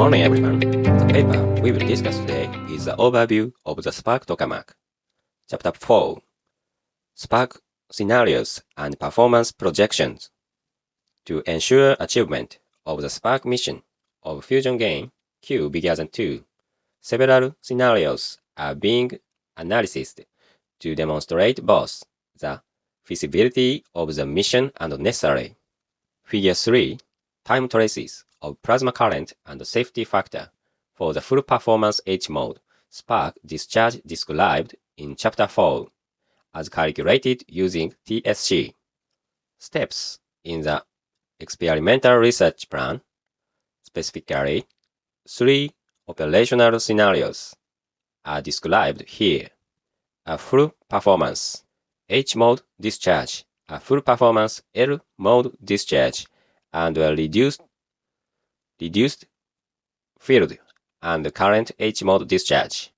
morning, everyone. The paper we will discuss today is the overview of the SPARC tokamak. Chapter 4 SPARC Scenarios and Performance Projections. To ensure achievement of the SPARC mission of fusion game Q bigger than 2, several scenarios are being analyzed to demonstrate both the feasibility of the mission and necessary. Figure 3 Time traces of plasma current and safety factor for the full performance H mode SPARC discharge described in Chapter 4 as calculated using TSC. Steps in the experimental research plan, specifically 3 operational scenarios, are described here. A full performance H mode discharge, a full performance L mode discharge, and a reduced field and current H mode discharge.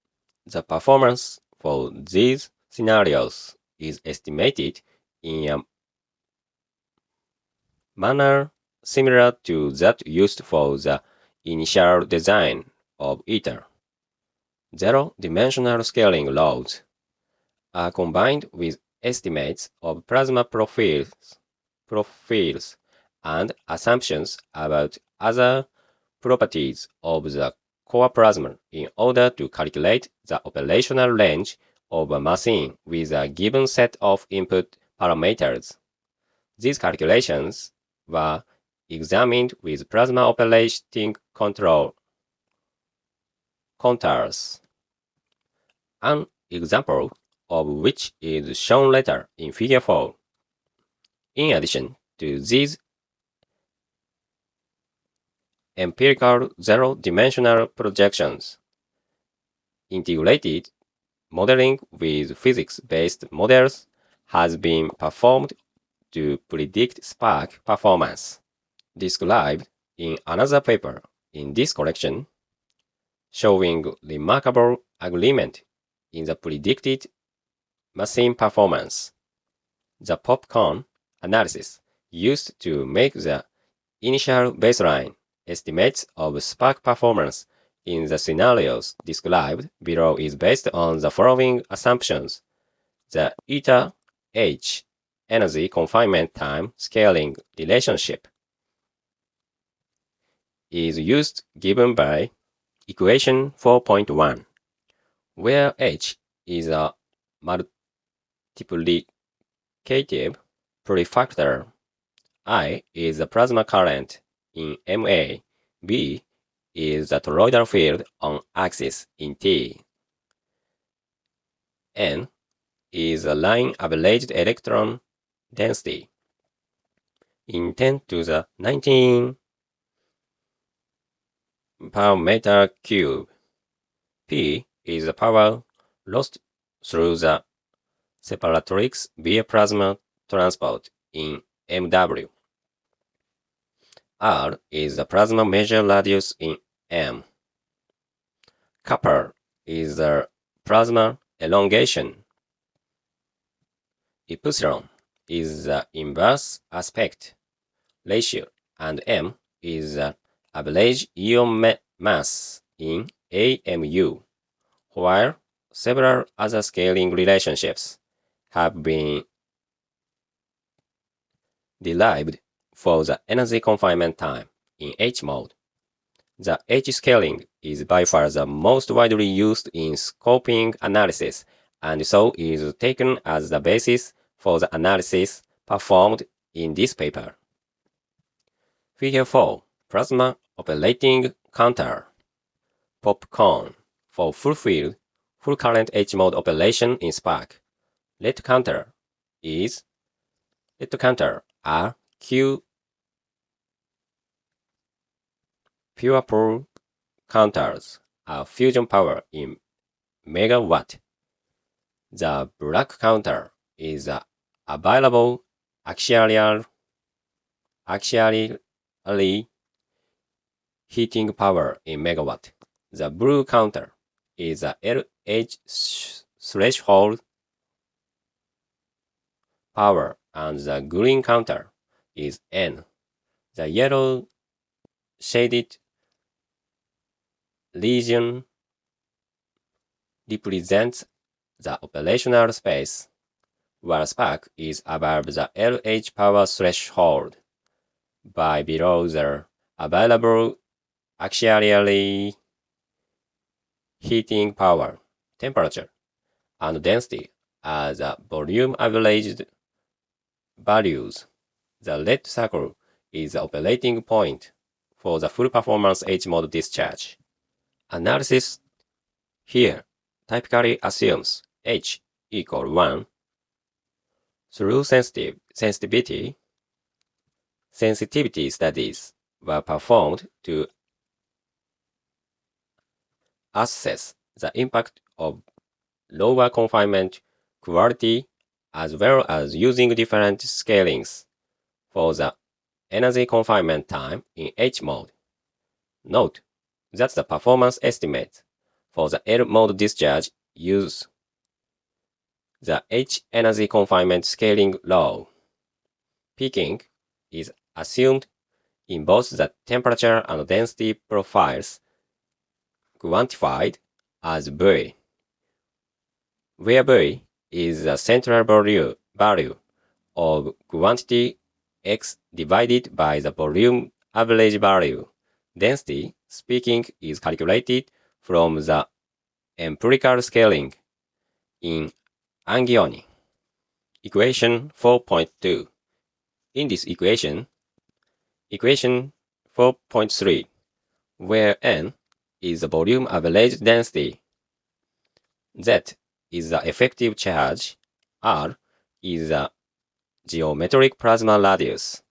The performance for these scenarios is estimated in a manner similar to that used for the initial design of ITER. Zero-dimensional scaling laws are combined with estimates of plasma profiles and assumptions about other properties of the core plasma in order to calculate the operational range of a machine with a given set of input parameters. These calculations were examined with plasma operating control contours, an example of which is shown later in Figure 4. In addition to these empirical zero-dimensional projections, integrated modeling with physics-based models has been performed to predict SPARC performance, described in another paper in this collection, showing remarkable agreement in the predicted machine performance. The popcorn analysis used to make the initial baseline estimates of SPARC performance in the scenarios described below is based on the following assumptions. The eta h energy confinement time scaling relationship is used given by equation 4.1, where h is a multiplicative prefactor, I is the plasma current in MA, B is the toroidal field on axis in T, N is a line averaged electron density in 10 to the 19 per meter cube. P is the power lost through the separatrix via plasma transport in MW. R is the plasma measure radius in M. Kappa is the plasma elongation. Epsilon is the inverse aspect ratio, and M is the average ion mass in AMU, while several other scaling relationships have been derived for the energy confinement time in H mode. The H scaling is by far the most widely used in scoping analysis, and so is taken as the basis for the analysis performed in this paper. Figure 4 Plasma operating counter popcorn for full field, full current H mode operation in SPARC. Red counter are Q pure pull counters are fusion power in megawatt. The black counter is available axially heating power in megawatt. The blue counter is a LH threshold power, and the green counter is N. The yellow shaded region represents the operational space, where SPARC is above the LH power threshold, by below the available axially heating power, temperature, and density as the volume averaged values. The red circle is the operating point for the full performance H-mode discharge. Analysis here typically assumes H equal 1 through sensitivity studies were performed to assess the impact of lower confinement quality as well as using different scalings for the energy confinement time in H mode. Note that the performance estimate for the L mode discharge use the H energy confinement scaling law. Peaking is assumed in both the temperature and density profiles quantified as V, where V is the central value of quantity X divided by the volume average value. Density speaking is calculated from the empirical scaling in Angioni. Equation 4.2. In this equation 4.3, where N is the volume average density, Z is the effective charge, R is the geometric plasma radius,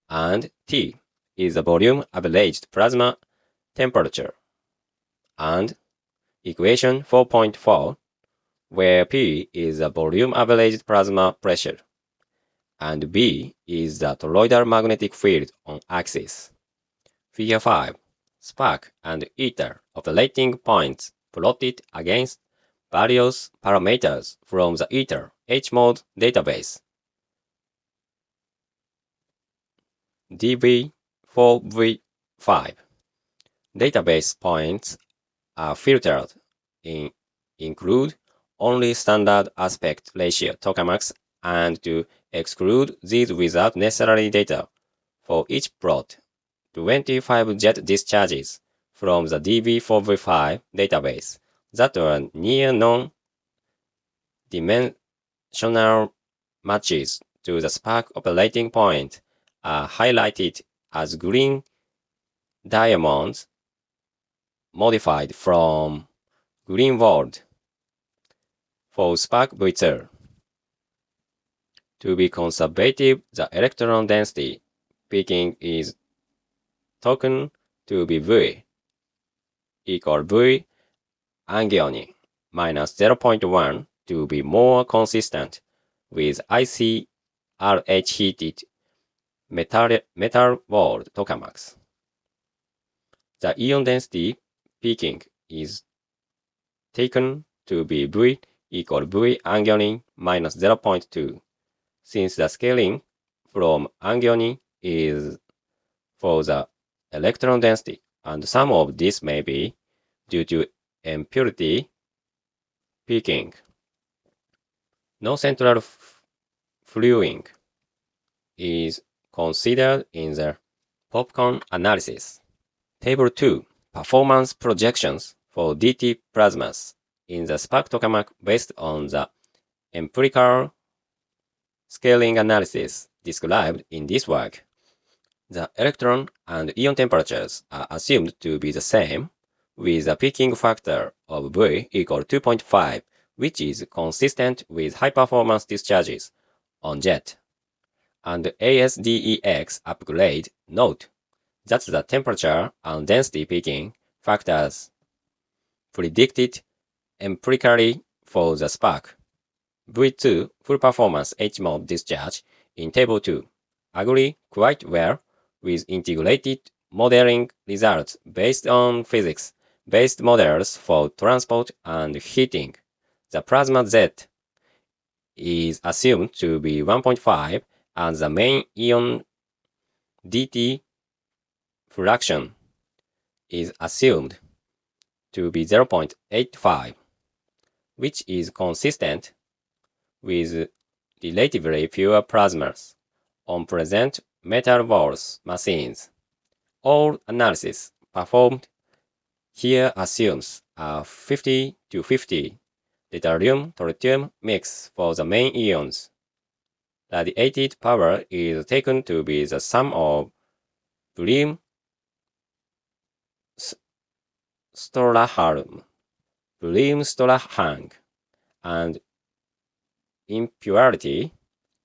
and T is the volume averaged plasma temperature. And equation 4.4, where P is the volume averaged plasma pressure, and B is the toroidal magnetic field on axis. Figure 5. SPARC and ITER operating points plotted against various parameters from the ITER H-mode database. DV4V5. Database points are filtered in include only standard aspect ratio tokamaks and to exclude these without necessary data. For each plot, 25 jet discharges from the DV4V5 database that are near non-dimensional matches to the SPARC operating point are highlighted as green diamonds modified from Greenwald. For SPARC V2, to be conservative, the electron density peaking is taken to be V equal V Angioni minus 0.1 to be more consistent with ICRH heated metal walled tokamaks. The ion density peaking is taken to be V equal V Angioni minus 0.2, since the scaling from Angioni is for the electron density, and some of this may be due to impurity peaking. No central fluing is considered in the popcorn analysis. Table 2. Performance projections for DT plasmas in the SPARC tokamak based on the empirical scaling analysis described in this work. The electron and ion temperatures are assumed to be the same, with a peaking factor of V equal 2.5, which is consistent with high-performance discharges on jet. And ASDEX upgrade, note that the temperature and density peaking factors predicted empirically for the SPARC V2 full performance H-mode discharge in Table 2 agree quite well with integrated modeling results based on physics-based models for transport and heating. The plasma Z is assumed to be 1.5 and the main ion DT fraction is assumed to be 0.85, which is consistent with relatively pure plasmas on present metal walls machines. All analysis performed here assumes a 50-50 deuterium-tritium mix for the main ions. Radiated power is taken to be the sum of Brim Strahan, and impurity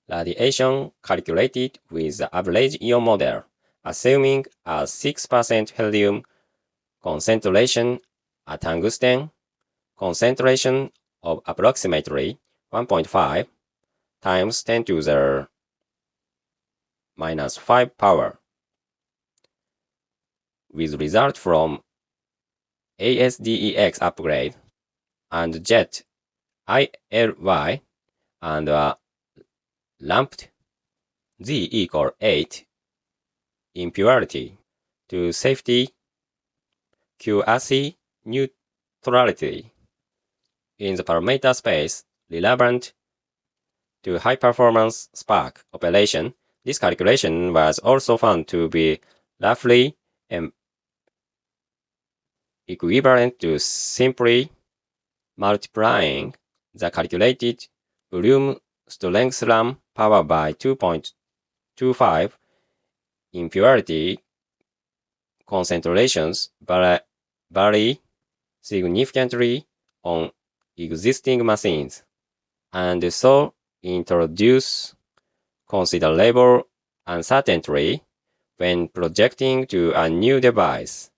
radiation calculated with the average ion model, assuming a 6% helium concentration, a tungsten concentration of approximately 1.5 times 10 to the minus 5 power, with result from ASDEX upgrade and jet ILY and lumped Z equal 8 impurity to safety QRC neutrality in the parameter space relevant to high-performance SPARC operation. This calculation was also found to be roughly equivalent to simply multiplying the calculated volume strength ram power by 2.25. Impurity concentrations vary significantly on existing machines, and so introduce considerable uncertainty when projecting to a new device.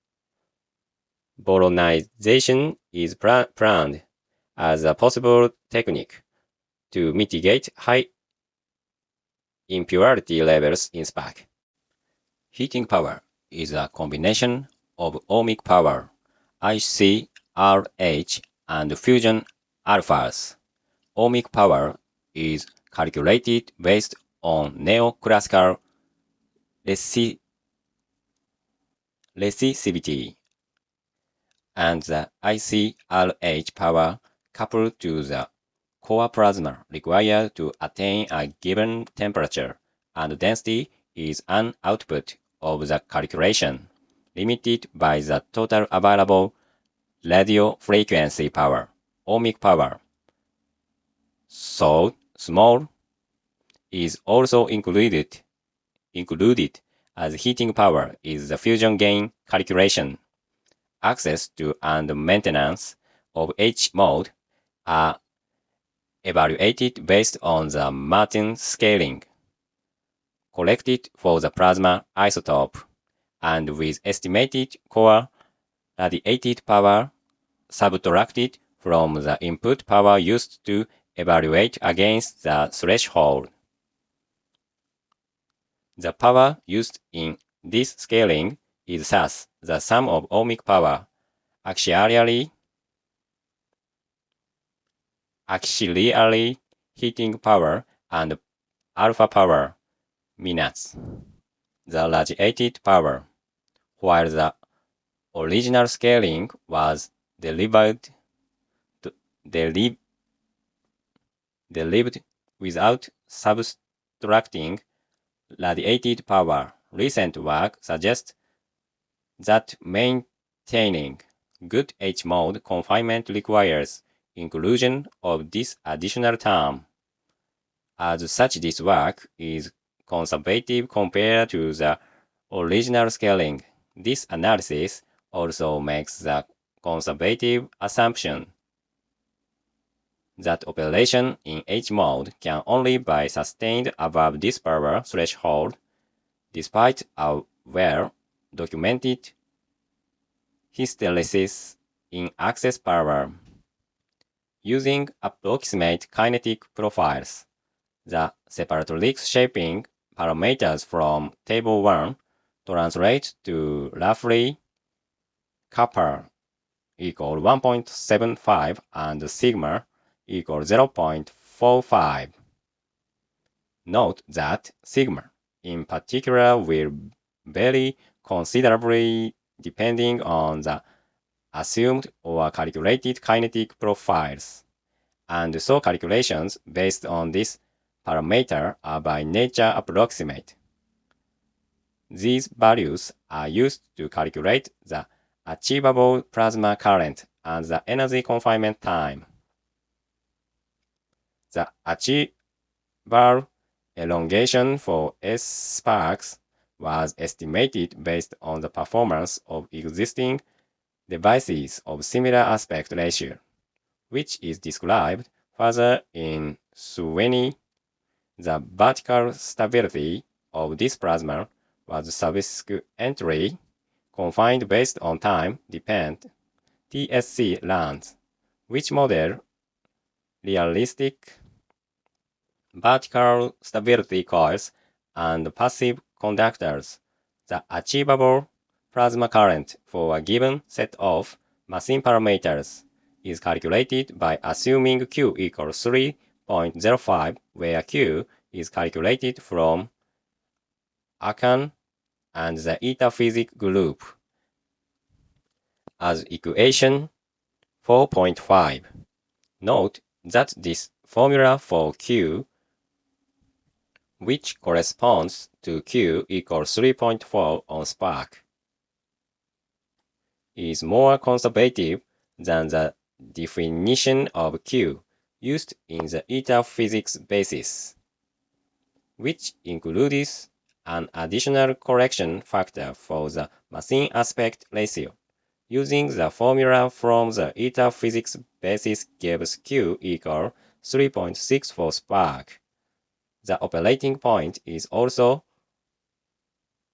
Boronization is planned as a possible technique to mitigate high impurity levels in SPARC. Heating power is a combination of ohmic power, ICRH, and fusion alphas. Ohmic power is calculated based on neoclassical resistivity, and the ICRH power coupled to the core plasma required to attain a given temperature and density is an output of the calculation, limited by the total available radio frequency power, ohmic power. So small is also included as heating power is the fusion gain calculation. Access to and maintenance of H mode are evaluated based on the Martin scaling collected for the plasma isotope and with estimated core radiated power subtracted from the input power used to evaluate against the threshold. The power used in this scaling is thus the sum of ohmic power, auxiliary heating power, and alpha power minus the radiated power, while the original scaling was derived without subtracting radiated power. Recent work suggests that maintaining good H-mode confinement requires inclusion of this additional term. As such, this work is conservative compared to the original scaling. This analysis also makes the conservative assumption that operation in H-mode can only be sustained above this power threshold, despite a well-documented hysteresis in access power. Using approximate kinetic profiles, the separatrix shaping parameters from Table 1 translate to roughly kappa equal 1.75 and sigma equal 0.45. Note that sigma, in particular, will vary considerably depending on the assumed or calculated kinetic profiles, and so calculations based on this parameter are by nature approximate. These values are used to calculate the achievable plasma current and the energy confinement time. The achievable elongation for SPARCs was estimated based on the performance of existing devices of similar aspect ratio, which is described further in Sweeney. The vertical stability of this plasma was subsequently confined based on time-dependent TSC runs, which model realistic vertical stability coils and passive conductors. The achievable plasma current for a given set of machine parameters is calculated by assuming Q equals 3.05, where Q is calculated from Akan and the eta physics group as equation 4.5. Note that this formula for Q, which corresponds to Q equals 3.4 on SPARC, is more conservative than the definition of Q used in the eta physics basis, which includes an additional correction factor for the machine aspect ratio. Using the formula from the eta physics basis gives Q equal 3.6 for SPARC. The operating point is also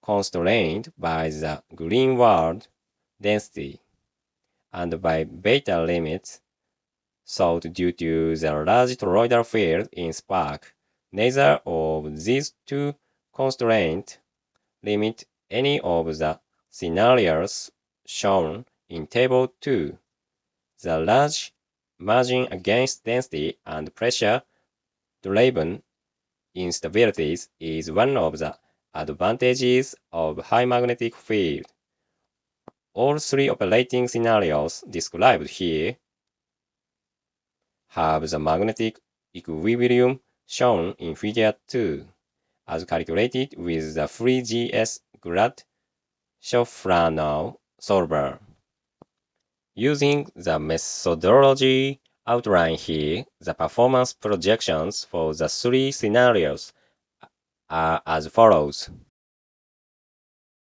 constrained by the Greenwald density and by beta limits sought due to the large toroidal field in SPARC. Neither of these two constraints limit any of the scenarios shown in Table 2. The large margin against density and pressure-driven instabilities is one of the advantages of high magnetic field. All three operating scenarios described here have the magnetic equilibrium shown in Figure 2, as calculated with the free GS Grad-Schofranov solver. Using the methodology outlined here, the performance projections for the three scenarios are as follows.